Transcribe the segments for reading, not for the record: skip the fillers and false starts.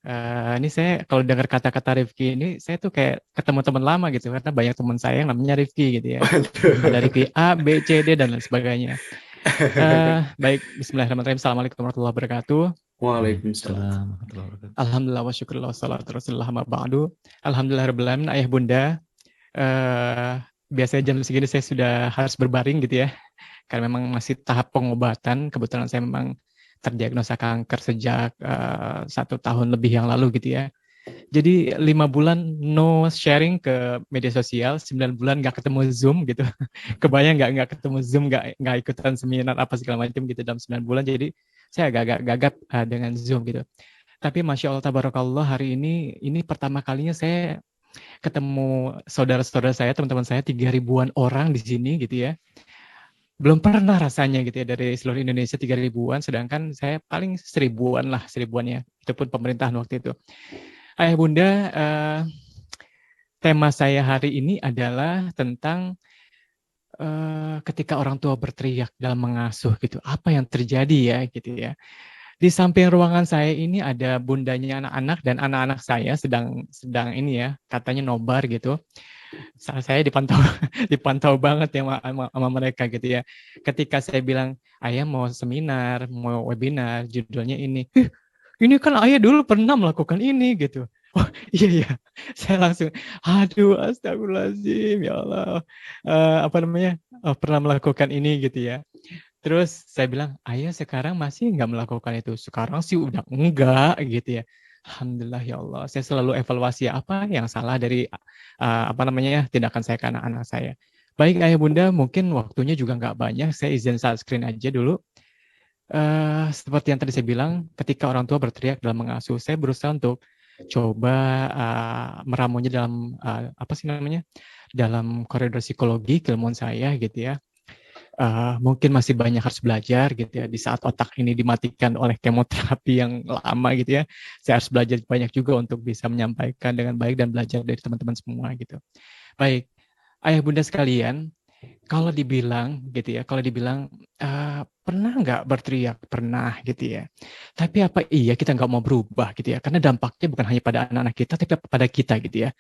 Ini saya kalau dengar kata-kata Rifki ini, saya tuh kayak ketemu teman lama gitu, karena banyak teman saya yang namanya Rifki gitu ya. Ada Rifki Waduh. A, B, C, D, dan lain sebagainya. Baik, Bismillahirrahmanirrahim. Assalamualaikum warahmatullahi wabarakatuh. Waalaikumsalam. Waalaikumsalam warahmatullahi wabarakatuh. Alhamdulillah wa syukurillah salatu rasulullah ma ba'du. Alhamdulillah rabbil alamin. Ayah bunda, eh, biasanya jam segini saya sudah harus berbaring gitu ya, karena memang masih tahap pengobatan. Kebetulan saya memang terdiagnosa kanker sejak 1 tahun lebih yang lalu gitu ya. Jadi 5 bulan no sharing ke media sosial, 9 bulan nggak ketemu Zoom gitu. Kebayang nggak ketemu Zoom, nggak ikutan seminar apa segala macam gitu dalam 9 bulan. Jadi saya agak-agak gagap dengan Zoom gitu. Tapi Masya Allah, Tabarakallah, hari ini pertama kalinya saya ketemu saudara-saudara saya, teman-teman saya, 3 ribuan orang di sini gitu ya. Belum pernah rasanya gitu ya, dari seluruh Indonesia 3 ribuan, sedangkan saya paling 1.000-an lah, 1.000-an ya. Itu pun pemerintahan waktu itu. Ayah bunda, tema saya hari ini adalah tentang ketika orang tua berteriak dalam mengasuh gitu. Apa yang terjadi ya gitu ya. Di samping ruangan saya ini ada bundanya anak-anak, dan anak-anak saya sedang sedang ini ya, katanya nobar gitu. Saya dipantau dipantau banget ya sama mereka gitu ya. Ketika saya bilang, ayah mau seminar, mau webinar, judulnya ini kan ayah dulu pernah melakukan ini gitu. Oh iya ya, saya langsung, aduh astagfirullahaladzim, ya Allah, apa namanya, pernah melakukan ini gitu ya. Terus saya bilang, ayah sekarang masih nggak melakukan itu? Sekarang sih udah enggak gitu ya. Alhamdulillah ya Allah. Saya selalu evaluasi apa yang salah dari apa namanya tindakan saya ke anak-anak saya. Baik ayah bunda, mungkin waktunya juga nggak banyak. Saya izin screen aja dulu. Seperti yang tadi saya bilang, ketika orang tua berteriak dalam mengasuh, saya berusaha untuk coba meramunya dalam apa sih namanya, dalam koridor psikologi keilmuan saya gitu ya. Mungkin masih banyak harus belajar gitu ya, di saat otak ini dimatikan oleh kemoterapi yang lama gitu ya. Saya harus belajar banyak juga untuk bisa menyampaikan dengan baik dan belajar dari teman-teman semua gitu. Baik, ayah bunda sekalian, kalau dibilang gitu ya, kalau dibilang pernah nggak berteriak? Pernah gitu ya. Tapi apa iya kita nggak mau berubah gitu ya? Karena dampaknya bukan hanya pada anak-anak kita, tapi pada kita gitu ya.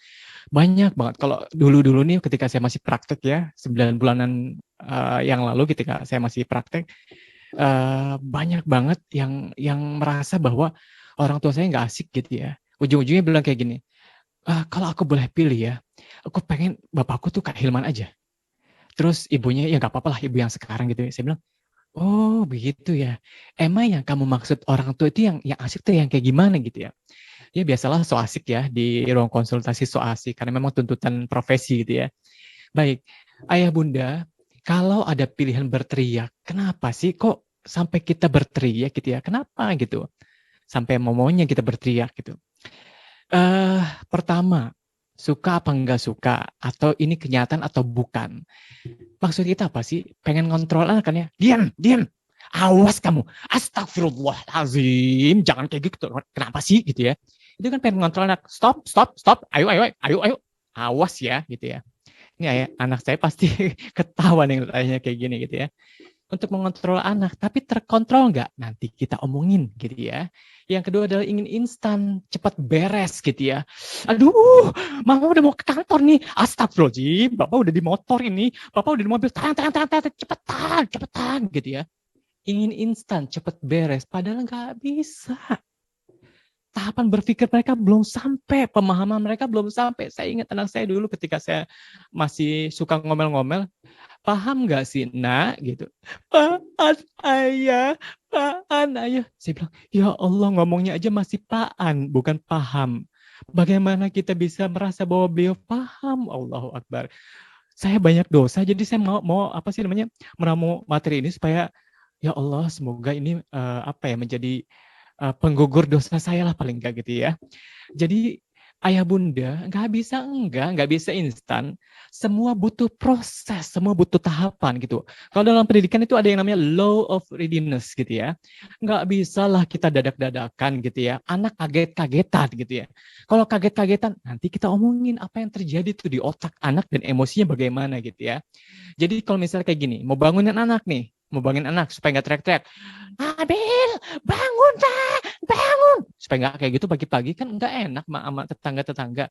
Banyak banget. Kalau dulu-dulu nih ketika saya masih praktek ya, 9 bulanan yang lalu ketika saya masih praktek, banyak banget yang merasa bahwa orang tua saya nggak asik gitu ya. Ujung-ujungnya bilang kayak gini, kalau aku boleh pilih ya, aku pengen bapakku tuh kayak Hilman aja. Terus ibunya, ya nggak apa-apa lah ibu yang sekarang gitu ya. Saya bilang, oh begitu ya. Emang yang kamu maksud orang tua itu yang asik tuh yang kayak gimana gitu ya. Ya biasalah so asik ya, di ruang konsultasi so asik, karena memang tuntutan profesi gitu ya. Baik, ayah bunda, kalau ada pilihan berteriak, kenapa sih kok sampai kita berteriak gitu ya? Kenapa gitu? Sampai maunya kita berteriak gitu. Eh, Pertama, suka apa enggak suka? Atau ini kenyataan atau bukan? Maksud kita apa sih? Pengen ngontrol anak kan ya? Diam, diam. Awas kamu. Astagfirullahalazim. Jangan kayak gitu. Kenapa sih gitu ya? Itu kan pengen ngontrol anak. Stop, stop, stop. Ayo, ayo, ayo, ayo. Awas ya gitu ya. Ini ayah, anak saya pasti ketahuan yang tanya kayak gini gitu ya. Untuk mengontrol anak, tapi terkontrol nggak? Nanti kita omongin gitu ya. Yang kedua adalah ingin instan, cepat beres gitu ya. Aduh, mama udah mau ke kantor nih. Astagfirullahaladzim, bapak udah di motor ini. Bapak udah di mobil, cepetan, cepetan gitu ya. Ingin instan, cepat beres. Padahal nggak bisa. Tahapan berpikir mereka belum sampai, pemahaman mereka belum sampai. Saya ingat anak saya dulu ketika saya masih suka ngomel-ngomel, paham nggak sih nak gitu, paan ayah, paan ayah. Saya bilang, ya Allah, ngomongnya aja masih paan bukan paham, bagaimana kita bisa merasa bahwa beliau paham? Allahu Akbar. Saya banyak dosa, jadi saya mau apa sih namanya, meramu materi ini supaya ya Allah, semoga ini apa ya, menjadi penggugur dosa saya lah paling enggak gitu ya. Jadi ayah bunda nggak bisa instan. Semua butuh proses, semua butuh tahapan gitu. Kalau dalam pendidikan itu ada yang namanya law of readiness gitu ya. Nggak bisa lah kita dadak-dadakan gitu ya. Anak kaget-kagetan gitu ya. Kalau kaget-kagetan, nanti kita omongin apa yang terjadi tuh di otak anak dan emosinya bagaimana gitu ya. Jadi kalau misalnya kayak gini, mau bangunin anak supaya nggak teriak-teriak. Abil, bangun, Pak. bangun. Supaya nggak kayak gitu pagi-pagi kan nggak enak sama tetangga-tetangga.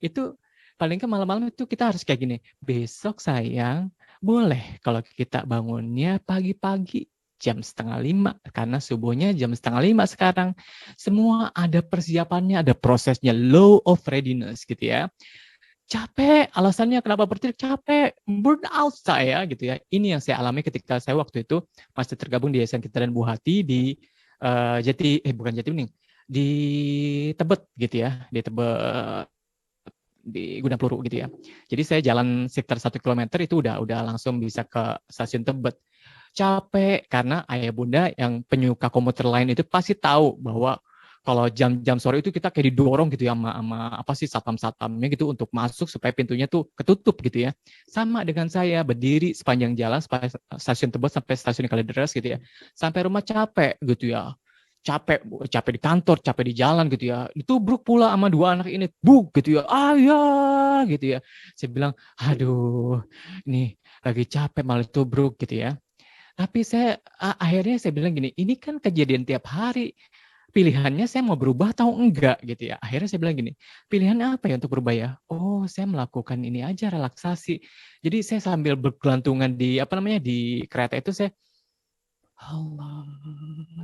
Itu paling ke malam-malam itu kita harus kayak gini, besok sayang, boleh kalau kita bangunnya pagi-pagi jam 4:30 karena subuhnya jam 4:30 sekarang. Semua ada persiapannya, ada prosesnya, law of readiness gitu ya. Capek, alasannya kenapa berteriak capek, burn out saya gitu ya. Ini yang saya alami ketika saya waktu itu masih tergabung di Yayasan Kita dan Bu Hati di bukan Jatibening, di Tebet gitu ya, di Tebet di Gudang Peluru gitu ya. Jadi saya jalan sekitar 1 kilometer itu udah langsung bisa ke stasiun Tebet. Capek karena ayah bunda yang penyuka komuter lain itu pasti tahu bahwa kalau jam-jam sore itu kita kayak didorong gitu ya sama apa sih satpam-satpamnya gitu untuk masuk supaya pintunya tuh ketutup gitu ya. Sama dengan saya berdiri sepanjang jalan stasiun Tebet sampai stasiun Kalideres gitu ya. Sampai rumah capek gitu ya. Capek di kantor, capek di jalan gitu ya. Ditubruk pula sama dua anak ini, buk gitu ya. Ayah gitu ya. Saya bilang, aduh, ini lagi capek malah tubruk gitu ya. Tapi akhirnya saya bilang gini, ini kan kejadian tiap hari. Pilihannya saya mau berubah atau enggak gitu ya. Akhirnya saya bilang gini, pilihannya apa ya untuk berubah ya? Oh, saya melakukan ini aja relaksasi. Jadi saya sambil bergelantungan di apa namanya di kereta itu Allah,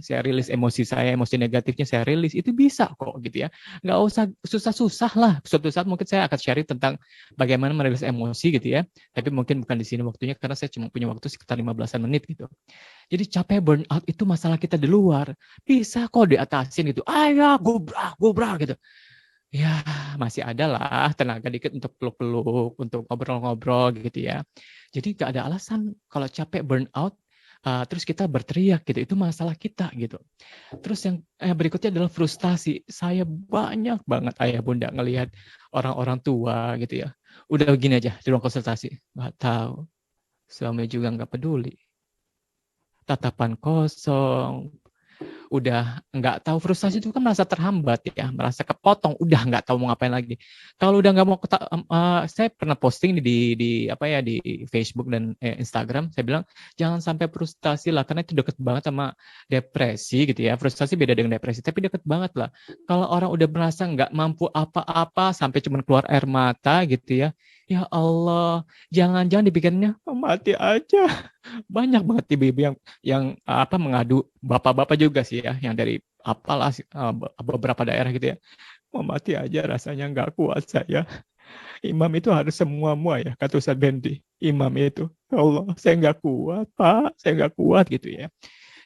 saya rilis emosi saya, emosi negatifnya saya rilis, itu bisa kok gitu ya. Nggak usah susah-susah lah. Suatu saat mungkin saya akan sharing tentang bagaimana merilis emosi gitu ya. Tapi mungkin bukan di sini waktunya karena saya cuma punya waktu sekitar 15-an menit gitu. Jadi capek burnout itu masalah kita di luar. Bisa kok diatasin gitu. Ayo gubrak, gubrak gitu. Ya masih ada lah tenaga dikit untuk peluk-peluk, untuk ngobrol-ngobrol gitu ya. Jadi nggak ada alasan kalau capek burnout, terus kita berteriak gitu, itu masalah kita gitu. Terus yang berikutnya adalah frustasi. Saya banyak banget ayah bunda ngelihat orang-orang tua gitu ya. Udah gini aja di ruang konsultasi, nggak tahu, suami juga nggak peduli, tatapan kosong, udah nggak tahu, frustasi itu kan merasa terhambat ya, merasa kepotong, udah nggak tahu mau ngapain lagi. Kalau udah nggak mau saya pernah posting di apa ya di Facebook dan Instagram, saya bilang jangan sampai frustasi lah karena itu deket banget sama depresi gitu ya. Frustasi beda dengan depresi, tapi deket banget lah. Kalau orang udah merasa nggak mampu apa-apa sampai cuma keluar air mata gitu ya, ya Allah, jangan-jangan dipikirnya "Oh, mati aja." Banyak banget ibu-ibu yang apa mengadu, bapak-bapak juga sih ya, yang dari apalah beberapa daerah gitu ya. Mau mati aja rasanya nggak kuat saya. Imam itu harus semua ya, kata Ustadz Bendi. Imam itu, ya Allah, saya nggak kuat, Pak, saya nggak kuat gitu ya.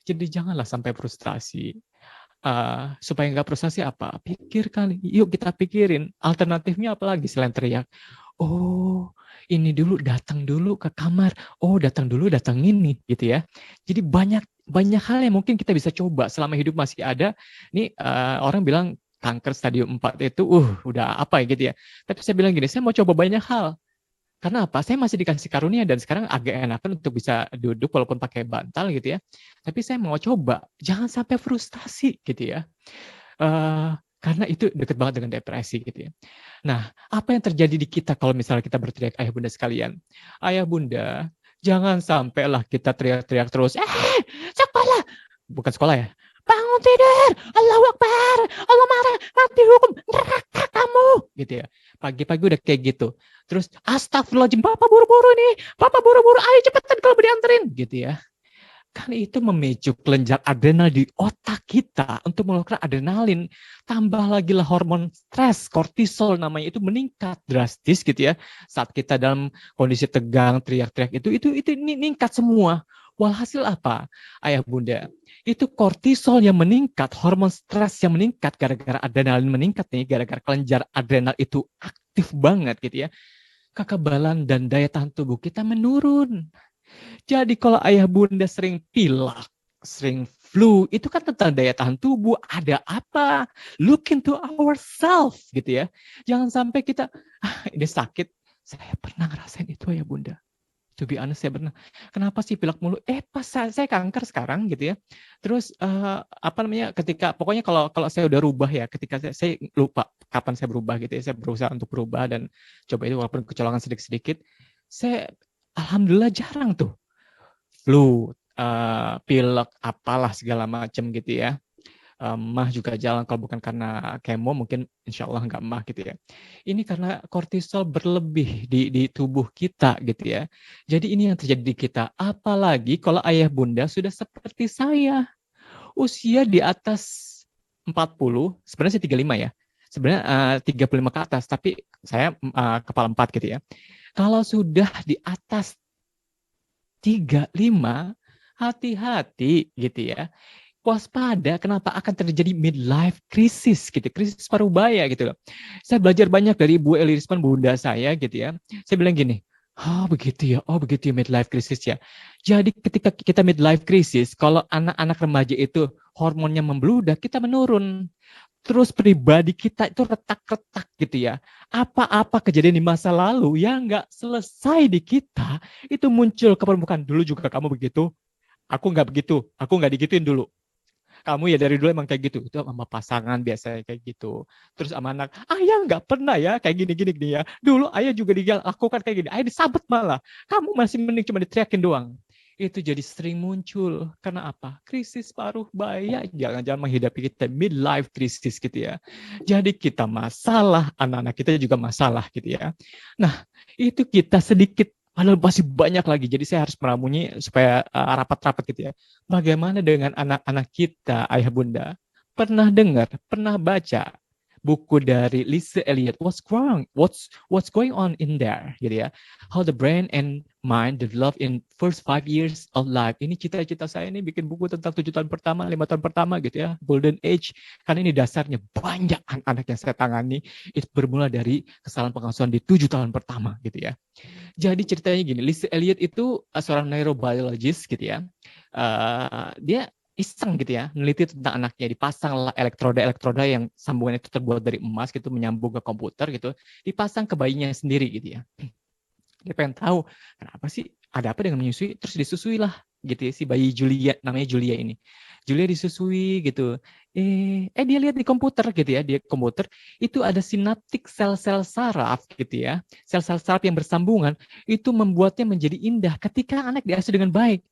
Jadi janganlah sampai frustasi. Supaya nggak frustasi apa? Pikirkan, yuk kita pikirin alternatifnya apa lagi selain teriak. Oh, ini dulu datang dulu ke kamar. Oh, datang dulu datang ini gitu ya. Jadi banyak banyak hal yang mungkin kita bisa coba selama hidup masih ada. Nih orang bilang kanker stadium 4 itu udah apa ya gitu ya. Tapi saya bilang gini, saya mau coba banyak hal. Karena apa? Saya masih dikasih karunia dan sekarang agak enakan untuk bisa duduk walaupun pakai bantal gitu ya. Tapi saya mau coba, jangan sampai frustasi gitu ya. Karena itu dekat banget dengan depresi gitu ya. Nah, apa yang terjadi di kita kalau misalnya kita berteriak ayah bunda sekalian? Ayah bunda, jangan sampailah kita teriak-teriak terus, sekolah! Bukan sekolah ya. Bangun tidur, Allahu Akbar, Allah marah, mati hukum, neraka kamu. Gitu ya. Pagi-pagi udah kayak gitu. Terus, astagfirullahaladzim, Bapak buru-buru nih, Bapak buru-buru, ayo cepetan kalau dianterin. Gitu ya. Kan itu memicu kelenjar adrenal di otak kita untuk mengeluarkan adrenalin. Tambah lagi lah hormon stres, kortisol namanya, itu meningkat drastis gitu ya. Saat kita dalam kondisi tegang, teriak-teriak itu meningkat semua. Walhasil apa? Ayah bunda, itu kortisol yang meningkat, hormon stres yang meningkat gara-gara adrenalin meningkat nih, gara-gara kelenjar adrenal itu aktif banget gitu ya. Kekebalan dan daya tahan tubuh kita menurun. Jadi kalau ayah bunda sering pilek, sering flu, itu kan tentang daya tahan tubuh. Ada apa? Look into ourselves gitu ya. Jangan sampai kita, ini sakit. Saya pernah ngerasain itu ayah bunda. To be honest, saya pernah. Kenapa sih pilek mulu? Pas saya kanker sekarang gitu ya. Terus apa namanya? Ketika pokoknya kalau saya udah rubah ya, ketika saya lupa kapan saya berubah gitu ya. Saya berusaha untuk berubah dan coba itu walaupun kecolongan sedikit-sedikit. Saya alhamdulillah jarang tuh flu, pilek, apalah segala macam gitu ya. mah juga jalan, kalau bukan karena kemo mungkin insya Allah nggak mah gitu ya. Ini karena kortisol berlebih di tubuh kita gitu ya. Jadi ini yang terjadi di kita. Apalagi kalau ayah bunda sudah seperti saya, usia di atas 40, sebenarnya sih 35 ya. Sebenarnya 35 ke atas, tapi saya kepala 4 gitu ya. Kalau sudah di atas 35, hati-hati gitu ya. Waspada, kenapa akan terjadi midlife crisis gitu, krisis paruh baya gitu loh. Saya belajar banyak dari Bu Elirisman, bunda saya gitu ya. Saya bilang gini, oh begitu ya midlife crisis ya. Jadi ketika kita midlife crisis, kalau anak-anak remaja itu hormonnya membludak, kita menurun. Terus pribadi kita itu retak-retak gitu ya. Apa-apa kejadian di masa lalu yang nggak selesai di kita, itu muncul ke permukaan. Dulu juga kamu begitu, aku nggak begitu, aku nggak digituin dulu. Kamu ya dari dulu emang kayak gitu. Itu sama pasangan biasanya kayak gitu. Terus sama anak, ayah nggak pernah ya kayak gini-gini nih ya. Dulu ayah juga dilakukan kayak gini. Ayah disabet malah. Kamu masih mending cuma diteriakin doang. Itu jadi sering muncul. Karena apa? Krisis paruh baya. Jangan-jangan menghadapi kita midlife crisis gitu ya. Jadi kita masalah, anak-anak kita juga masalah gitu ya. Nah, itu kita sedikit, padahal masih banyak lagi. Jadi saya harus meramunya supaya rapat-rapat gitu ya. Bagaimana dengan anak-anak kita, ayah bunda? Pernah dengar, pernah baca buku dari Lisa Elliott, What's going on in there, gitu ya. How the brain and mind develop in first 5 years of life. Ini cita-cita saya ini bikin buku tentang 7 tahun pertama, 5 tahun pertama gitu ya, golden age. Karena ini dasarnya banyak anak-anak yang saya tangani itu bermula dari kesalahan pengasuhan di 7 tahun pertama gitu ya. Jadi ceritanya gini, Lisa Elliott itu seorang neurobiologist gitu ya. Dia iseng gitu ya, meneliti tentang anaknya, dipasang elektroda yang sambungan itu terbuat dari emas gitu, menyambung ke komputer gitu, dipasang ke bayinya sendiri gitu ya. Dia pengen tahu kenapa sih, ada apa dengan menyusui, terus disusui lah gitu ya, si bayi Julia, namanya Julia ini. Julia disusui gitu. Dia lihat di komputer gitu ya, di komputer itu ada sinaptik sel-sel saraf gitu ya. Sel-sel saraf yang bersambungan itu membuatnya menjadi indah ketika anak diasuh dengan baik.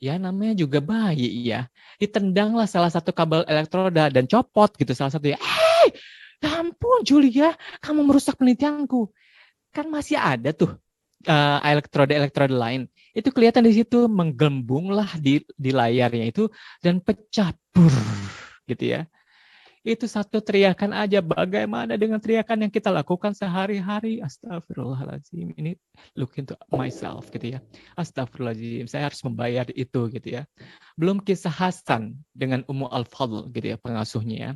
Ya namanya juga bayi ya. Ditendanglah salah satu kabel elektroda dan copot gitu salah satu ya. Ampun Julia, kamu merusak penelitianku. Kan masih ada tuh elektroda lain. Itu kelihatan di situ menggelembung lah di layarnya itu dan pecah gitu ya. Itu satu teriakan aja. Bagaimana dengan teriakan yang kita lakukan sehari-hari? Astagfirullahaladzim. Ini look into myself gitu ya. Astagfirullahaladzim. Saya harus membayar itu gitu ya. Belum kisah Hasan dengan Ummu Al-Fadl gitu ya, pengasuhnya ya.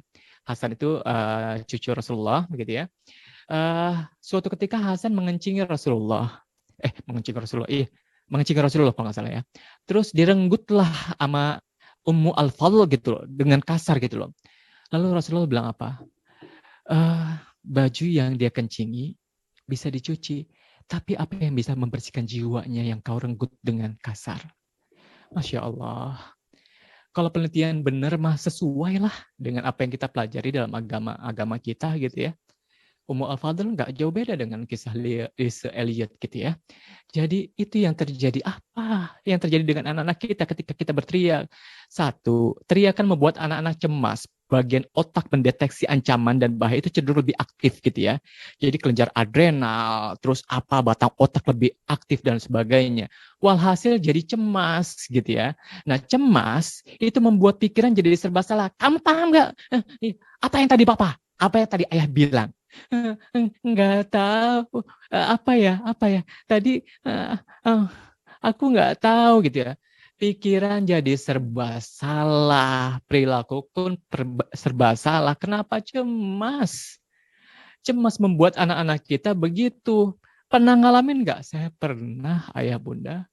Hasan itu cucu Rasulullah gitu ya. Suatu ketika Hasan mengencingi Rasulullah. Mengencingi Rasulullah kalau nggak salah ya. Terus direnggutlah sama Ummu Al-Fadl gitu loh, dengan kasar gitu loh. Lalu Rasulullah bilang apa? Baju yang dia kencingi bisa dicuci, tapi apa yang bisa membersihkan jiwanya yang kau renggut dengan kasar? Masya Allah. Kalau penelitian benar mah sesuai lah dengan apa yang kita pelajari dalam agama kita gitu ya. Ummu Al-Fadl nggak jauh beda dengan kisah Lisa Elliott gitu ya. Jadi itu yang terjadi. Apa yang terjadi dengan anak-anak kita ketika kita berteriak? Satu, teriakan membuat anak-anak cemas. Bagian otak mendeteksi ancaman dan bahaya itu cenderung lebih aktif gitu ya. Jadi kelenjar adrenal, terus batang otak lebih aktif dan sebagainya. Walhasil jadi cemas gitu ya. Nah cemas itu membuat pikiran jadi serba salah. Kamu paham nggak? Apa yang tadi papa? Apa yang tadi ayah bilang? Nggak tahu apa ya tadi aku nggak tahu gitu ya. Pikiran jadi serba salah, perilaku pun serba salah. Kenapa cemas? Cemas membuat anak-anak kita begitu. Pernah ngalamin nggak? Saya pernah, ayah bunda.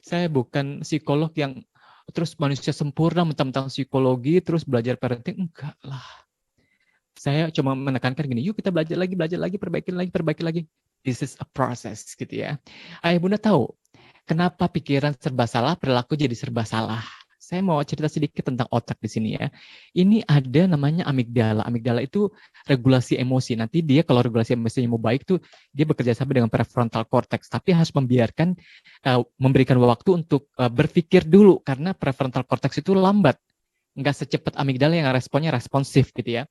Saya bukan psikolog yang terus manusia sempurna mentang-mentang psikologi terus belajar parenting, enggak lah. Saya cuma menekankan gini, yuk kita belajar lagi, perbaiki lagi. This is a process gitu ya. Ayah bunda tahu kenapa pikiran serba salah, perilaku jadi serba salah. Saya mau cerita sedikit tentang otak di sini ya. Ini ada namanya amigdala. Amigdala itu regulasi emosi. Nanti dia kalau regulasi emosinya mau baik tuh dia bekerja sama dengan prefrontal cortex. Tapi harus memberikan waktu untuk berpikir dulu karena prefrontal cortex itu lambat. nggak secepat amigdala yang responnya responsif gitu ya.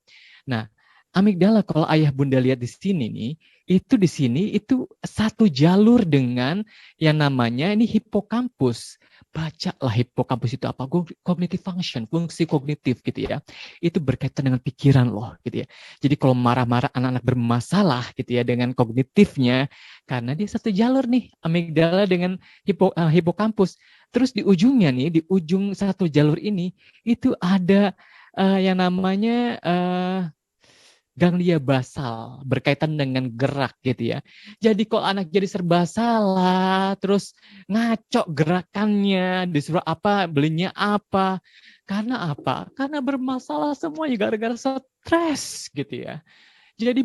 Nah, amigdala kalau ayah bunda lihat di sini nih, itu di sini itu satu jalur dengan yang namanya ini hipokampus. Bacalah hipokampus itu apa? Cognitive function, fungsi kognitif gitu ya. Itu berkaitan dengan pikiran loh gitu ya. Jadi kalau marah-marah anak-anak bermasalah gitu ya dengan kognitifnya, karena dia satu jalur nih amigdala dengan hipokampus. Terus di ujungnya nih, di ujung satu jalur ini itu ada yang namanya ganglia basal berkaitan dengan gerak gitu ya. Jadi kalau anak jadi serba salah, terus ngaco gerakannya, disuruh apa, belinya apa. Karena apa? Karena bermasalah semuanya gara-gara stres gitu ya. Jadi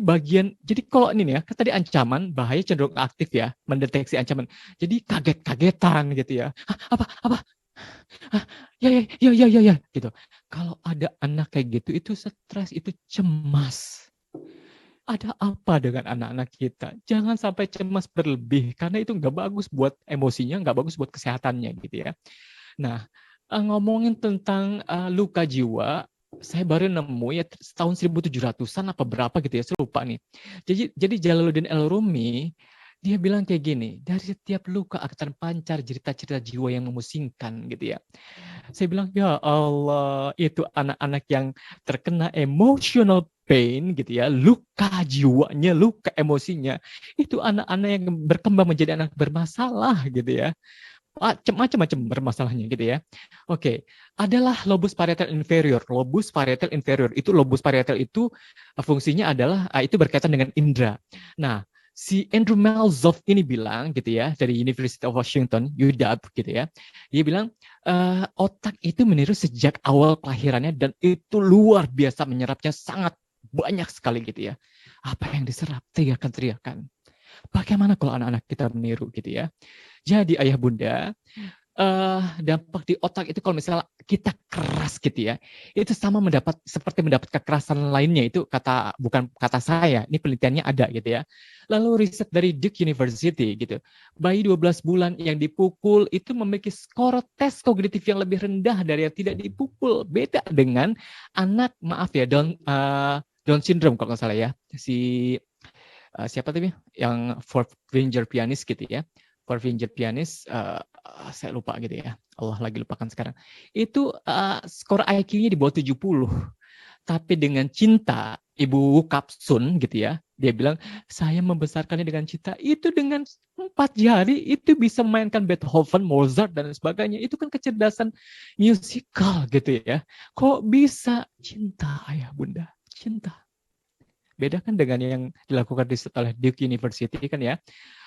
kalau ini nih ya, kan tadi ancaman, bahaya cenderung aktif ya, mendeteksi ancaman. Jadi kaget-kagetan gitu ya. Hah, apa? Hah, ya, gitu. Kalau ada anak kayak gitu, itu stres, itu cemas. Ada apa dengan anak-anak kita? Jangan sampai cemas berlebih, karena itu nggak bagus buat emosinya, nggak bagus buat kesehatannya gitu ya. Nah, ngomongin tentang luka jiwa, saya baru nemu ya tahun 1700-an apa berapa gitu ya, saya lupa nih. Jadi Jalaluddin Al-Rumi dia bilang kayak gini, dari setiap luka akan pancar cerita-cerita jiwa yang memusingkan gitu ya. Saya bilang, ya Allah, itu anak-anak yang terkena emotional pain gitu ya, luka jiwanya, luka emosinya, itu anak-anak yang berkembang menjadi anak bermasalah gitu ya. Macam-macam bermasalahnya gitu ya. Oke, adalah lobus parietal inferior. Lobus parietal inferior lobus parietal itu fungsinya adalah itu berkaitan dengan indera. Nah, si Andrew Malzoff ini bilang gitu ya dari University of Washington, UW gitu ya. Dia bilang otak itu meniru sejak awal kelahirannya dan itu luar biasa menyerapnya sangat banyak sekali gitu ya. Apa yang diserap? Teriakan-teriakan. Bagaimana kalau anak-anak kita meniru gitu ya? Jadi ayah bunda, dampak di otak itu kalau misalnya kita keras gitu ya, itu sama seperti mendapat kekerasan lainnya, itu bukan kata saya, ini penelitiannya ada gitu ya. Lalu riset dari Duke University gitu, bayi 12 bulan yang dipukul itu memiliki skor tes kognitif yang lebih rendah dari yang tidak dipukul. Beda dengan anak, maaf ya, Down syndrome kalau nggak salah ya, si siapa tadi yang fourth finger pianist gitu ya, fourth finger pianist, saya lupa gitu ya, Allah lagi lupakan sekarang. Itu skor IQ-nya di bawah 70, tapi dengan cinta Ibu Kapsun gitu ya, dia bilang saya membesarkannya dengan cinta, itu dengan 4 jari itu bisa memainkan Beethoven, Mozart dan sebagainya. Itu kan kecerdasan musikal gitu ya. Kok bisa? Cinta ayah bunda, cinta. Beda kan dengan yang dilakukan riset oleh Duke University kan ya.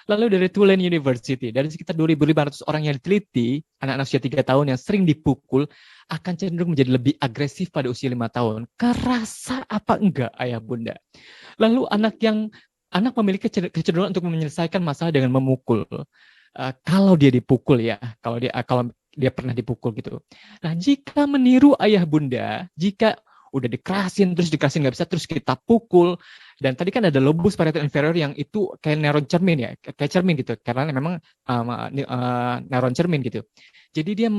Lalu dari Tulane University, dari sekitar 2.500 orang yang diteliti, anak-anak usia 3 tahun yang sering dipukul akan cenderung menjadi lebih agresif pada usia 5 tahun. Kerasa apa enggak ayah bunda? Lalu anak memiliki kecenderungan untuk menyelesaikan masalah dengan memukul. Kalau dia dipukul ya, kalau dia pernah dipukul gitu. Nah, jika meniru ayah bunda, jika udah dikerasin nggak bisa, terus kita pukul, dan tadi kan ada lobus parietal inferior yang itu kayak neuron cermin ya, kayak cermin gitu, karena memang neuron cermin gitu. Jadi dia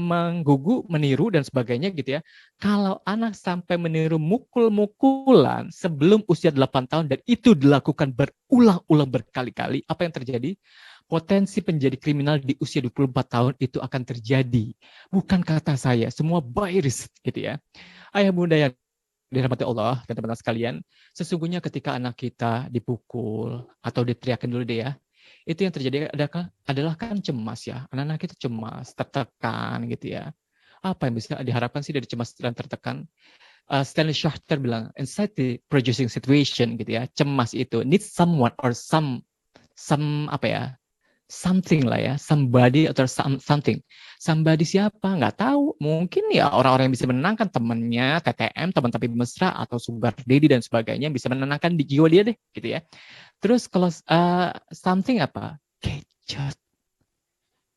menggugu, meniru dan sebagainya gitu ya. Kalau anak sampai meniru mukul-mukulan sebelum usia 8 tahun dan itu dilakukan berulang-ulang berkali-kali, apa yang terjadi? Potensi menjadi kriminal di usia 24 tahun itu akan terjadi. Bukan kata saya, semua by risk gitu ya. Ayah bunda yang dirahmati Allah dan teman-teman sekalian, sesungguhnya ketika anak kita dipukul atau diteriakin dulu deh ya, itu yang terjadi adalah kan cemas ya. Anak-anak itu cemas, tertekan gitu ya. Apa yang bisa diharapkan sih dari cemas dan tertekan? Stanley Schachter bilang, anxiety producing situation gitu ya. Cemas itu needs someone or some apa ya, something lah ya, somebody atau something. Somebody siapa? Nggak tahu. Mungkin ya orang-orang yang bisa menenangkan, temannya, TTM, teman tapi mesra, atau sugar daddy dan sebagainya, bisa menenangkan di jiwa dia deh, gitu ya. Terus kalau something apa? Gadget.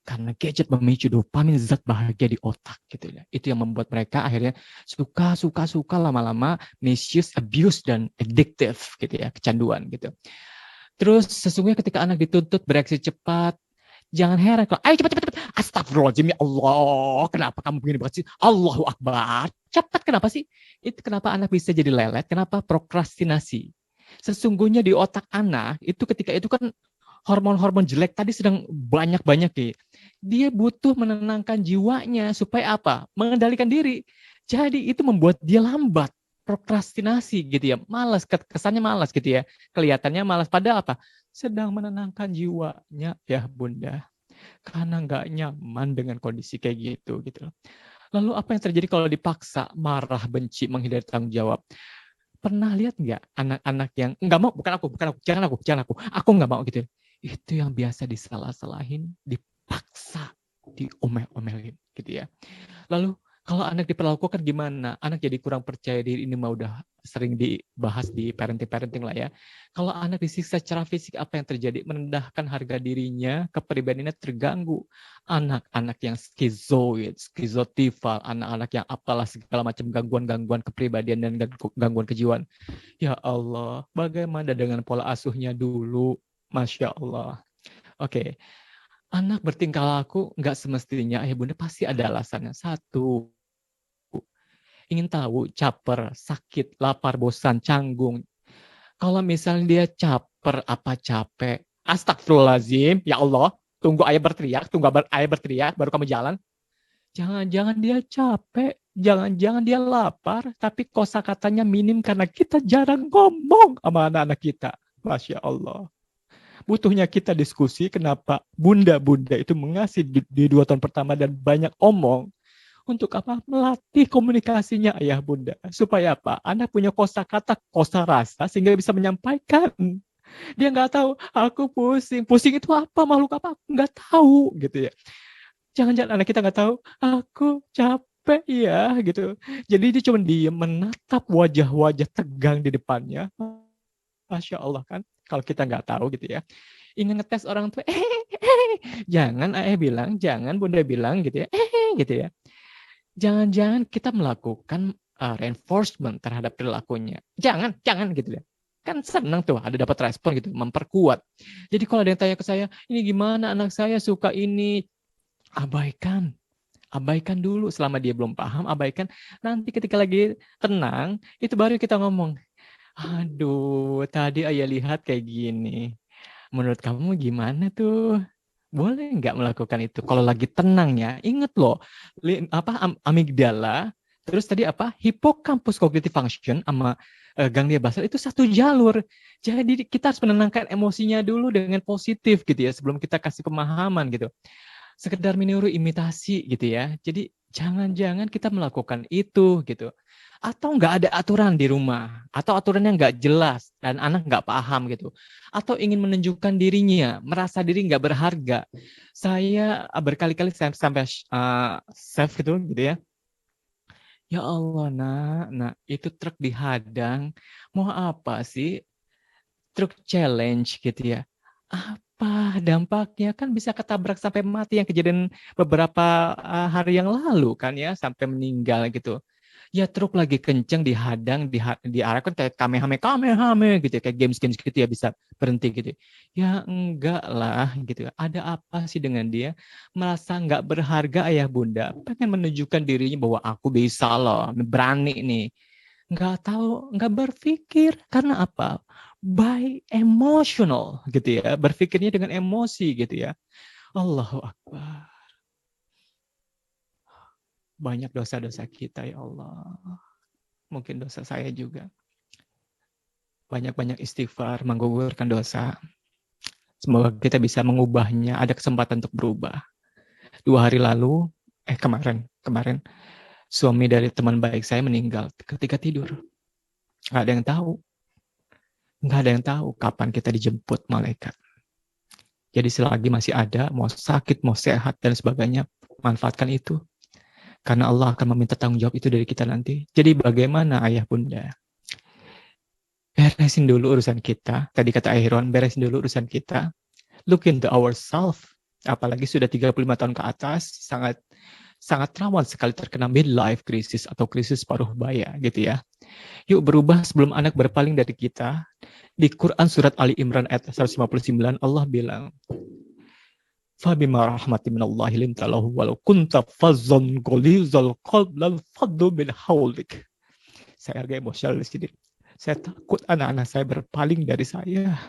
Karena gadget memicu dopamin, zat bahagia di otak gitu ya. Itu yang membuat mereka akhirnya suka lama-lama misuse, abuse dan addictive gitu ya, kecanduan gitu. Terus sesungguhnya ketika anak dituntut bereaksi cepat, Jangan heran kalau, ayo cepat, cepat, cepat. Astagfirullahaladzim, ya Allah. Kenapa kamu begini banget sih? Allahu Akbar. Cepat, kenapa sih? Itu kenapa anak bisa jadi lelet? Kenapa prokrastinasi? Sesungguhnya di otak anak, itu ketika itu kan hormon-hormon jelek tadi sedang banyak-banyak ya. Dia butuh menenangkan jiwanya supaya apa? Mengendalikan diri. Jadi itu membuat dia lambat, prokrastinasi gitu ya. Malas, kesannya malas gitu ya. Kelihatannya malas, padahal apa? Sedang menenangkan jiwanya ya Bunda. Karena nggak nyaman dengan kondisi kayak gitu loh. Lalu apa yang terjadi kalau dipaksa, marah, benci, menghindari tanggung jawab? Pernah lihat nggak anak-anak yang nggak mau, bukan aku, jangan aku nggak mau gitu. Itu yang biasa disalah-salahin, dipaksa, diomel-omelin gitu ya. Lalu kalau anak diperlakukan gimana? Anak jadi kurang percaya diri, ini mah udah sering dibahas di parenting lah ya. Kalau anak disiksa secara fisik, apa yang terjadi? Merendahkan harga dirinya, kepribadiannya terganggu. Anak-anak yang skizoid, skizotifal, anak-anak yang apalah segala macam gangguan-gangguan kepribadian dan gangguan kejiwaan. Ya Allah, bagaimana dengan pola asuhnya dulu? Masya Allah. Oke, anak bertingkah laku nggak semestinya, ayah bunda pasti ada alasannya. Satu, ingin tahu, caper, sakit, lapar, bosan, canggung. Kalau misalnya dia caper, apa capek, astagfirullahaladzim, ya Allah, tunggu ayah berteriak, ayah berteriak, baru kamu jalan. Jangan-jangan dia capek, jangan-jangan dia lapar, tapi kosakatanya minim karena kita jarang ngomong sama anak-anak kita. Masya Allah. Butuhnya kita diskusi kenapa bunda-bunda itu mengasih di 2 tahun pertama dan banyak omong. Untuk apa? Melatih komunikasinya ayah bunda. Supaya apa? Anak punya kosakata, kosa rasa sehingga bisa menyampaikan. Dia nggak tahu, aku pusing. Pusing itu apa? Makhluk apa? Aku nggak tahu gitu ya. Jangan-jangan anak kita nggak tahu, aku capek ya gitu. Jadi dia cuma diem menatap wajah-wajah tegang di depannya. Masya Allah kan. Kalau kita nggak tahu gitu ya. Ingin ngetes orang tua, jangan ayah bilang, jangan bunda bilang gitu ya, gitu ya. Jangan-jangan kita melakukan reinforcement terhadap perilakunya. Jangan gitu ya. Kan senang tuh ada dapat respon gitu, memperkuat. Jadi kalau ada yang tanya ke saya, ini gimana anak saya suka ini, abaikan. Abaikan dulu selama dia belum paham, abaikan. Nanti ketika lagi tenang, itu baru kita ngomong, aduh tadi ayah lihat kayak gini. Menurut kamu gimana tuh? Boleh nggak melakukan itu? Kalau lagi tenang ya, inget loh, amigdala, terus tadi apa? Hippocampus cognitive function sama ganglia basal itu satu jalur. Jadi kita harus menenangkan emosinya dulu dengan positif gitu ya, sebelum kita kasih pemahaman gitu. Sekedar meniru imitasi gitu ya. Jadi jangan-jangan kita melakukan itu gitu. Atau nggak ada aturan di rumah, atau aturannya nggak jelas dan anak nggak paham gitu, atau ingin menunjukkan dirinya, merasa diri nggak berharga. Saya berkali-kali sampai save gitu ya. Ya Allah nak itu truk dihadang, mau apa sih? Truk challenge gitu ya. Apa dampaknya? Kan bisa ketabrak sampai mati yang kejadian beberapa hari yang lalu kan ya, sampai meninggal gitu. Ya truk lagi kenceng dihadang, diarahkan kayak kamehame gitu ya, kayak games gitu ya bisa berhenti gitu. Ya enggak lah gitu. Ada apa sih dengan dia? Merasa enggak berharga ayah bunda, pengen menunjukkan dirinya bahwa aku bisa loh, berani nih. Enggak tahu, enggak berpikir karena apa? By emotional gitu ya, berpikirnya dengan emosi gitu ya. Allahu Akbar. Banyak dosa-dosa kita ya Allah. Mungkin dosa saya juga. Banyak-banyak istighfar, menggugurkan dosa. Semoga kita bisa mengubahnya, ada kesempatan untuk berubah. 2 hari lalu, kemarin, suami dari teman baik saya meninggal ketika tidur. Nggak ada yang tahu. Nggak ada yang tahu kapan kita dijemput malaikat. Jadi selagi masih ada, mau sakit, mau sehat, dan sebagainya, manfaatkan itu. Karena Allah akan meminta tanggung jawab itu dari kita nanti. Jadi bagaimana ayah bunda? Beresin dulu urusan kita. Tadi kata Ahiron, beresin dulu urusan kita. Look into ourselves. Apalagi sudah 35 tahun ke atas, sangat rawan sekali terkena midlife crisis atau krisis paruh baya gitu ya. Yuk berubah sebelum anak berpaling dari kita. Di Quran surat Ali Imran ayat 159 Allah bilang, Fabima rahmatin minallahi linta lahu walau kunta fazzan ghalidhal qalb lan faddu min hawlik. Saya agak emosional di sini. Saya takut anak-anak saya berpaling dari saya.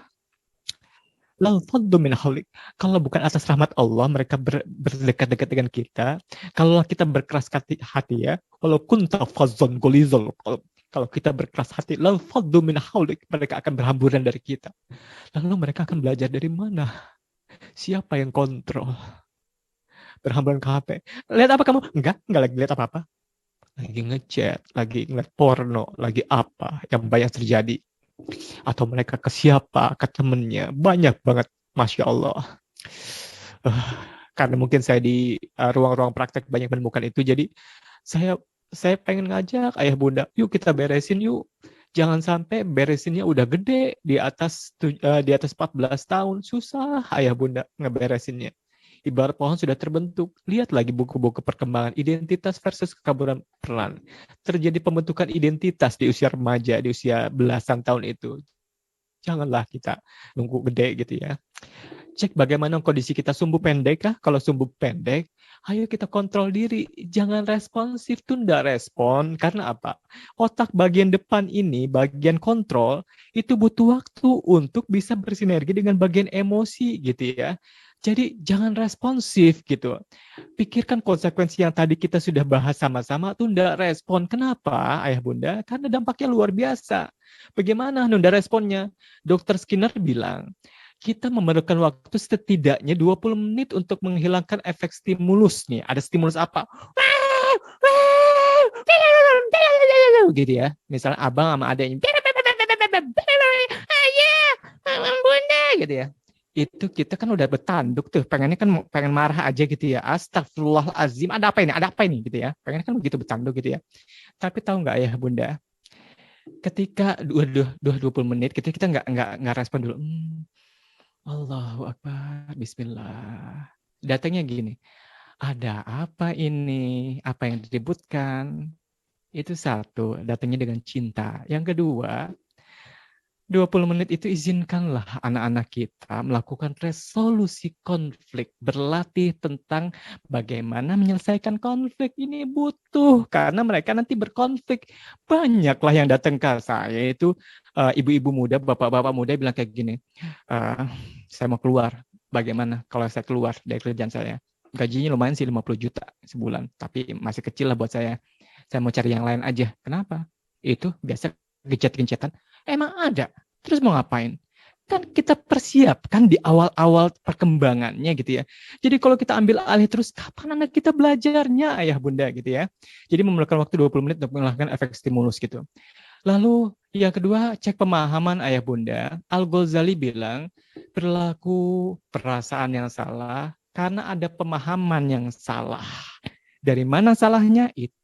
Lan faddu min hawlik. Kalau bukan atas rahmat Allah, mereka berdekat-dekat dengan kita. Kalau kita berkeras hati ya, walau kunta fazzan ghalidhal qalb. Kalau kita berkeras hati, lan faddu min hawlik. Mereka akan berhamburan dari kita. Lalu mereka akan belajar dari mana? Siapa yang kontrol? Berhamburan ke HP. Lihat apa kamu? Enggak lagi lihat apa-apa. Lagi ngechat, lagi ngeliat porno, lagi apa yang banyak terjadi. Atau mereka ke siapa, ke temennya. Banyak banget, Masya Allah. Karena mungkin saya di ruang-ruang praktek banyak menemukan itu, jadi saya pengen ngajak ayah bunda, yuk kita beresin yuk. Jangan sampai beresinnya udah gede, di atas 14 tahun, susah ayah bunda ngeberesinnya. Ibarat pohon sudah terbentuk, lihat lagi buku-buku perkembangan identitas versus kekaburan peran. Terjadi pembentukan identitas di usia remaja, di usia belasan tahun itu. Janganlah kita nunggu gede gitu ya. Cek bagaimana kondisi kita, sumbu pendek kah? Kalau sumbu pendek, ayo kita kontrol diri. Jangan responsif, tunda respon. Karena apa? Otak bagian depan ini, bagian kontrol, itu butuh waktu untuk bisa bersinergi dengan bagian emosi gitu ya. Jadi jangan responsif gitu. Pikirkan konsekuensi yang tadi kita sudah bahas sama-sama, tunda respon. Kenapa ayah bunda? Karena dampaknya luar biasa. Bagaimana nunda responnya? Dokter Skinner bilang, kita memerlukan waktu setidaknya 20 menit untuk menghilangkan efek stimulus nih. Ada stimulus apa? Gitu ya. Misalnya abang sama adanya. Ayah, bunda gitu ya. Itu kita kan udah bertanduk tuh. Pengennya kan pengen marah aja gitu ya. Astagfirullahalazim. Ada apa ini? Ada apa ini gitu ya. Pengennya kan begitu bertanduk gitu ya. Tapi tahu nggak ya bunda? Ketika 20 menit kita nggak respon dulu. Allahu Akbar, Bismillah. Datangnya gini, ada apa ini? Apa yang diributkan? Itu satu, datangnya dengan cinta. Yang kedua, 20 menit itu izinkanlah anak-anak kita melakukan resolusi konflik, berlatih tentang bagaimana menyelesaikan konflik. Ini butuh, karena mereka nanti berkonflik. Banyaklah yang datang ke saya itu ibu-ibu muda, bapak-bapak muda bilang kayak gini, saya mau keluar, bagaimana kalau saya keluar dari kerjaan saya? Gajinya lumayan sih 50 juta sebulan, tapi masih kecil lah buat saya. Saya mau cari yang lain aja. Kenapa? Itu biasa gencet-gencetan. Emang ada. Terus mau ngapain? Kan kita persiapkan di awal-awal perkembangannya gitu ya. Jadi kalau kita ambil alih terus, kapan anak kita belajarnya, ayah bunda gitu ya. Jadi memerlukan waktu 20 menit untuk melakukan efek stimulus gitu. Lalu yang kedua, cek pemahaman ayah bunda. Al-Ghazali bilang, perilaku perasaan yang salah karena ada pemahaman yang salah. Dari mana salahnya? Itu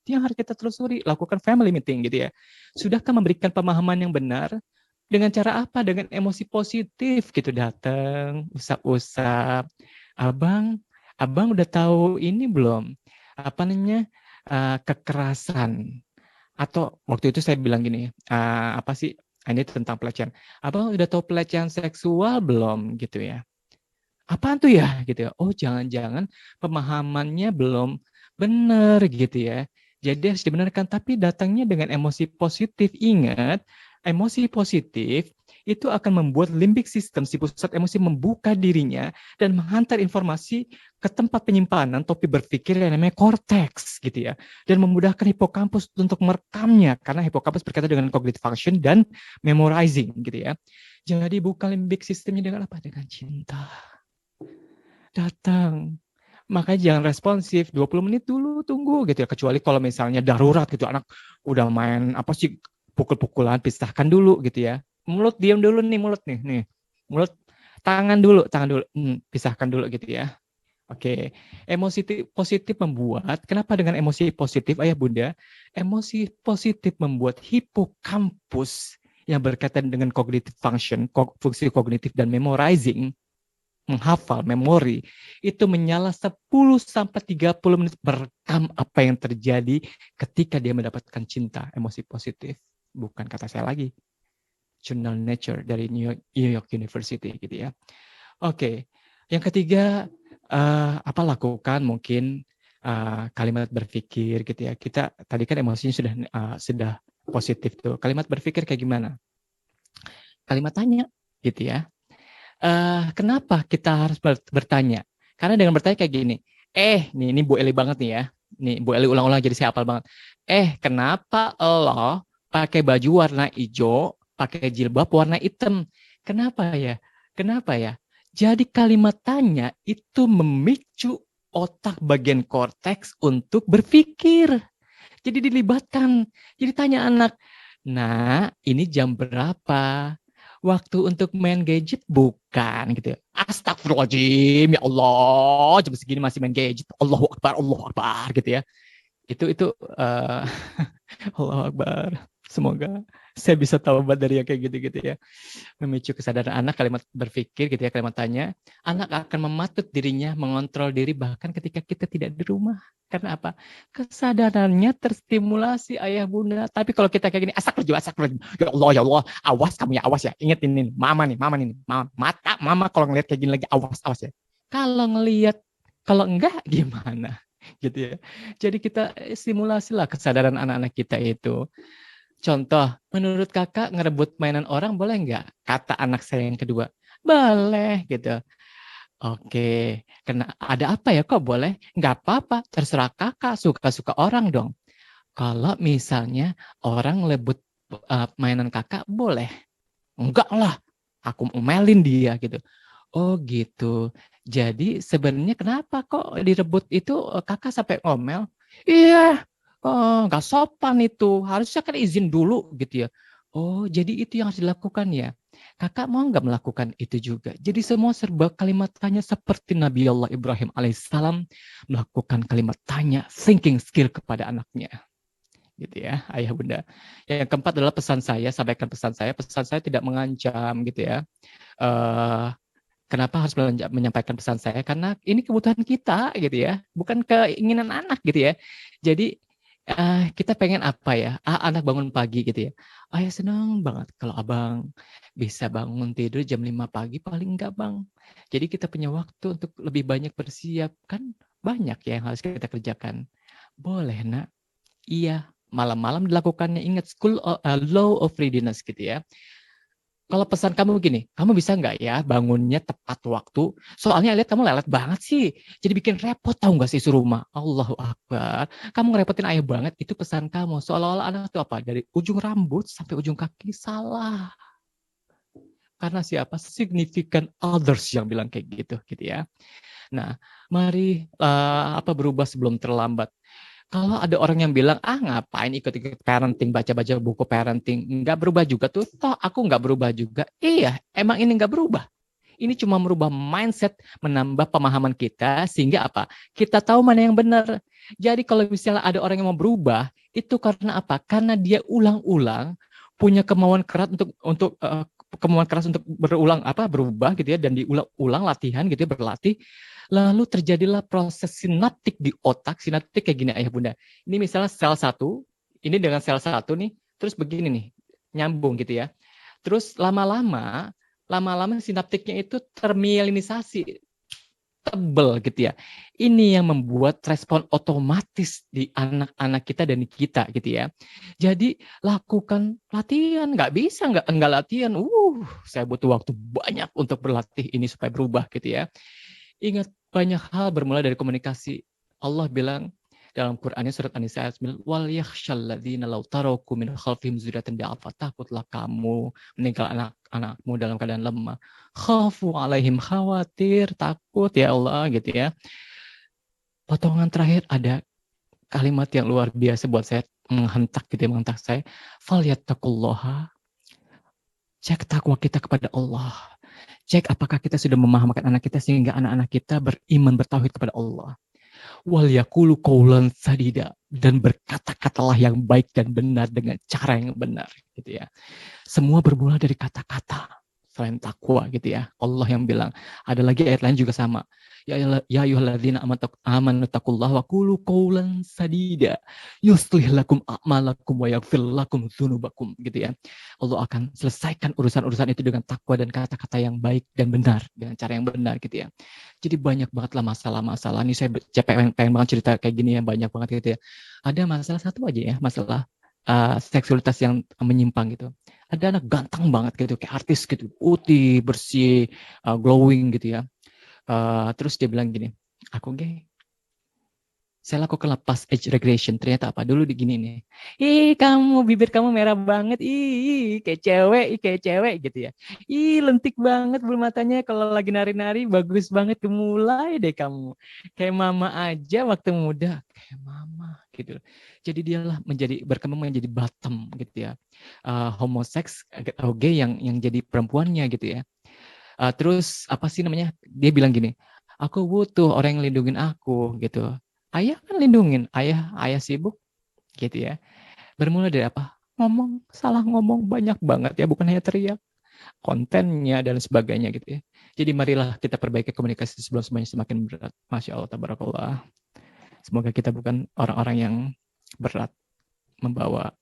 yang harus kita telusuri, lakukan family meeting gitu ya. Sudahkah memberikan pemahaman yang benar? Dengan cara apa? Dengan emosi positif gitu, datang, usap-usap. Abang udah tahu ini belum? Apa namanya? Kekerasan. Atau waktu itu saya bilang gini, apa sih? Ini tentang pelecehan. Abang udah tahu pelecehan seksual belum gitu ya? Apaan tuh ya gitu ya? Oh, jangan-jangan pemahamannya belum benar gitu ya. Jadi harus dibenarkan, tapi datangnya dengan emosi positif. Ingat, emosi positif itu akan membuat limbic system, si pusat emosi, membuka dirinya dan menghantar informasi ke tempat penyimpanan topi berpikir yang namanya cortex gitu ya. Dan memudahkan hipokampus untuk merekamnya, karena hipokampus berkaitan dengan cognitive function dan memorizing gitu ya. Jadi buka limbic systemnya dengan apa? Dengan cinta. Datang. Makanya jangan responsif, 20 menit dulu tunggu gitu ya. Kecuali kalau misalnya darurat gitu, anak udah main apa sih, pukul-pukulan, pisahkan dulu gitu ya. Mulut diam dulu nih, mulut nih. Mulut, tangan dulu, pisahkan dulu gitu ya. Oke, emosi positif membuat, kenapa dengan emosi positif ayah bunda? Emosi positif membuat hipokampus yang berkaitan dengan cognitive function, fungsi kognitif dan memorizing, menghafal, memori, itu menyala 10-30 menit merekam apa yang terjadi ketika dia mendapatkan cinta, emosi positif. Bukan kata saya lagi. Journal Nature dari New York University gitu ya. Oke. Yang ketiga, lakukan mungkin kalimat berpikir gitu ya. Kita tadi kan emosinya sudah positif tuh. Kalimat berpikir kayak gimana? Kalimat tanya gitu ya. Kenapa kita harus bertanya? Karena dengan bertanya kayak gini, ini Bu Eli banget nih ya. Nih Bu Eli ulang-ulang jadi saya hafal banget. Kenapa lo pakai baju warna hijau, pakai jilbab warna hitam? Kenapa ya? Kenapa ya? Jadi kalimat tanya itu memicu otak bagian korteks untuk berpikir. Jadi dilibatkan. Jadi tanya anak, nah ini jam berapa? Waktu untuk main gadget bukan gitu ya. Astagfirullahaladzim, ya Allah, jam segini masih main gadget. Allahu Akbar gitu ya. Itu Allahu Akbar. Semoga saya bisa taubat dari yang kayak gitu-gitu ya. Memicu kesadaran anak, kalimat berpikir gitu ya, kalimat tanya. Anak akan mematut dirinya, mengontrol diri bahkan ketika kita tidak di rumah. Karena apa? Kesadarannya terstimulasi ayah bunda. Tapi kalau kita kayak gini, astagfirullahaladzim. Ya Allah, awas kamu ya, awas ya. Ingat ini, mama nih, mata mama kalau ngelihat kayak gini lagi, awas ya. Kalau enggak gimana? Gitu ya. Jadi kita stimulasilah kesadaran anak-anak kita itu. Contoh, menurut kakak ngerebut mainan orang boleh nggak? Kata anak saya yang kedua, boleh gitu. Oke, ada apa ya kok boleh? Nggak apa-apa, terserah kakak, suka-suka orang dong. Kalau misalnya orang ngerebut mainan kakak, boleh. Enggak lah, aku omelin dia gitu. Oh gitu. Jadi sebenarnya kenapa kok direbut itu kakak sampai ngomel? Iya, nggak sopan itu. Harusnya kan izin dulu gitu ya. Oh, jadi itu yang harus dilakukan ya. Kakak mau nggak melakukan itu juga? Jadi semua serba kalimat tanya seperti Nabi Allah Ibrahim alaihissalam melakukan kalimat tanya, thinking skill kepada anaknya. Gitu ya, ayah bunda. Yang keempat adalah pesan saya, sampaikan pesan saya. Pesan saya tidak mengancam gitu ya. Uh, Kenapa harus menyampaikan pesan saya? Karena ini kebutuhan kita gitu ya, bukan keinginan anak gitu ya. Jadi kita pengen apa ya? Anak bangun pagi gitu ya. Ayah senang banget kalau abang bisa bangun tidur jam 5 pagi paling enggak bang. Jadi kita punya waktu untuk lebih banyak bersiap. Kan banyak ya yang harus kita kerjakan. Boleh nak? Iya. Malam-malam dilakukannya. Ingat law of readiness gitu ya. Kalau pesan kamu gini, kamu bisa nggak ya bangunnya tepat waktu? Soalnya lihat kamu lelet banget sih. Jadi bikin repot tahu nggak sih rumah? Allahu Akbar. Kamu ngerepotin ayah banget, itu pesan kamu. Seolah-olah anak itu apa? Dari ujung rambut sampai ujung kaki salah. Karena siapa? Significant others yang bilang kayak gitu ya. Nah, mari berubah sebelum terlambat. Kalau ada orang yang bilang, ngapain ikut-ikut parenting, baca-baca buku parenting, nggak berubah juga tuh, toh aku nggak berubah juga. Iya, emang ini nggak berubah. Ini cuma merubah mindset, menambah pemahaman kita, sehingga apa? Kita tahu mana yang benar. Jadi kalau misalnya ada orang yang mau berubah, itu karena apa? Karena dia ulang-ulang punya kemauan keras untuk berubah gitu ya, dan diulang-ulang latihan gitu ya, berlatih. Lalu terjadilah proses sinaptik di otak. Sinaptik kayak gini ayah bunda. Ini misalnya sel satu, ini dengan sel satu nih, terus begini nih, nyambung gitu ya. Terus lama-lama sinaptiknya itu termielinisasi, tebel gitu ya. Ini yang membuat respon otomatis di anak-anak kita dan di kita gitu ya. Jadi lakukan latihan, nggak bisa nggak latihan. Saya butuh waktu banyak untuk berlatih ini supaya berubah gitu ya. Ingat, banyak hal bermula dari komunikasi. Allah bilang dalam Qurannya surat An-Nisa ayat 9, wal yakhshalladzina law taraku min khalfihim dzurriyyatan dha'afa, takutlah kamu meninggal anak-anakmu dalam keadaan lemah. Khafu alaihim, khawatir, takut ya Allah gitu ya. Potongan terakhir ada kalimat yang luar biasa buat saya, menghentak saya. Falyattaqullaha. Cek takwa kita kepada Allah. Cek apakah kita sudah memahamkan anak kita sehingga anak-anak kita beriman, bertauhid kepada Allah. Wal yaqulu qaulan sadida, dan berkata-katalah yang baik dan benar dengan cara yang benar gitu ya. Semua bermula dari kata-kata. selain takwa gitu ya. Allah yang bilang. Ada lagi ayat lain juga sama. Ya ayyuhalladzina amanu taqullaha wa qulu qawlan sadida yuslih lakum a'malakum wa yaghfir lakum dzunubakum gitu ya. Allah akan selesaikan urusan-urusan itu dengan takwa dan kata-kata yang baik dan benar, dengan cara yang benar gitu ya. Jadi banyak banget lah masalah-masalah. Ini saya pengen banget cerita kayak gini ya, banyak banget gitu ya. Ada masalah satu aja ya, masalah seksualitas yang menyimpang gitu. Ada anak ganteng banget gitu, kayak artis gitu, putih, bersih, glowing gitu ya. Terus dia bilang gini, aku gay. Saya lakukan lepas age regression. Ternyata apa? Dulu digini nih. Ih, kamu bibir kamu merah banget. Ih, kayak cewek gitu ya. Ih, lentik banget bulu matanya kalau lagi nari-nari bagus banget. Mulai deh kamu. Kayak mama aja waktu muda. Kayak mama gitu. Jadi dialah berkembang menjadi bottom gitu ya. Homoseks atau gay yang jadi perempuannya gitu ya. Terus apa sih namanya? Dia bilang gini, aku butuh orang yang lindungin aku gitu. Ayah kan lindungin, ayah sibuk gitu ya. Bermula dari apa? Salah ngomong banyak banget ya, bukan hanya teriak, kontennya dan sebagainya gitu ya. Jadi marilah kita perbaiki komunikasi sebelum semuanya semakin berat. Masya Allah, tabarakallah. Semoga kita bukan orang-orang yang berat, membawa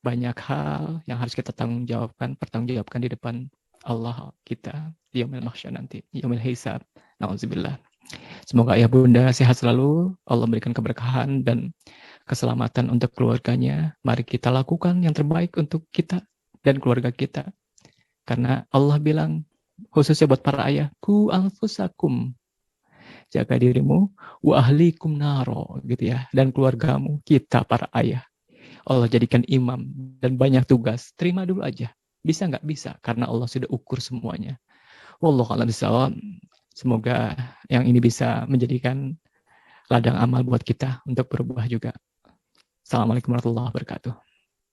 banyak hal yang harus kita pertanggungjawabkan di depan Allah kita di yaumil mahsyar nanti, yaumil hisab. Nauzubillah. Semoga ayah bunda sehat selalu, Allah berikan keberkahan dan keselamatan untuk keluarganya. Mari kita lakukan yang terbaik untuk kita dan keluarga kita. Karena Allah bilang, khususnya buat para ayah, ku anfusakum, jaga dirimu, wa ahlikum naro, gitu ya. Dan keluargamu, kita para ayah. Allah jadikan imam dan banyak tugas. Terima dulu aja. Bisa nggak? Bisa. Karena Allah sudah ukur semuanya. Wallahu a'lam bishawab. Semoga yang ini bisa menjadikan ladang amal buat kita untuk berubah juga. Assalamualaikum warahmatullahi wabarakatuh.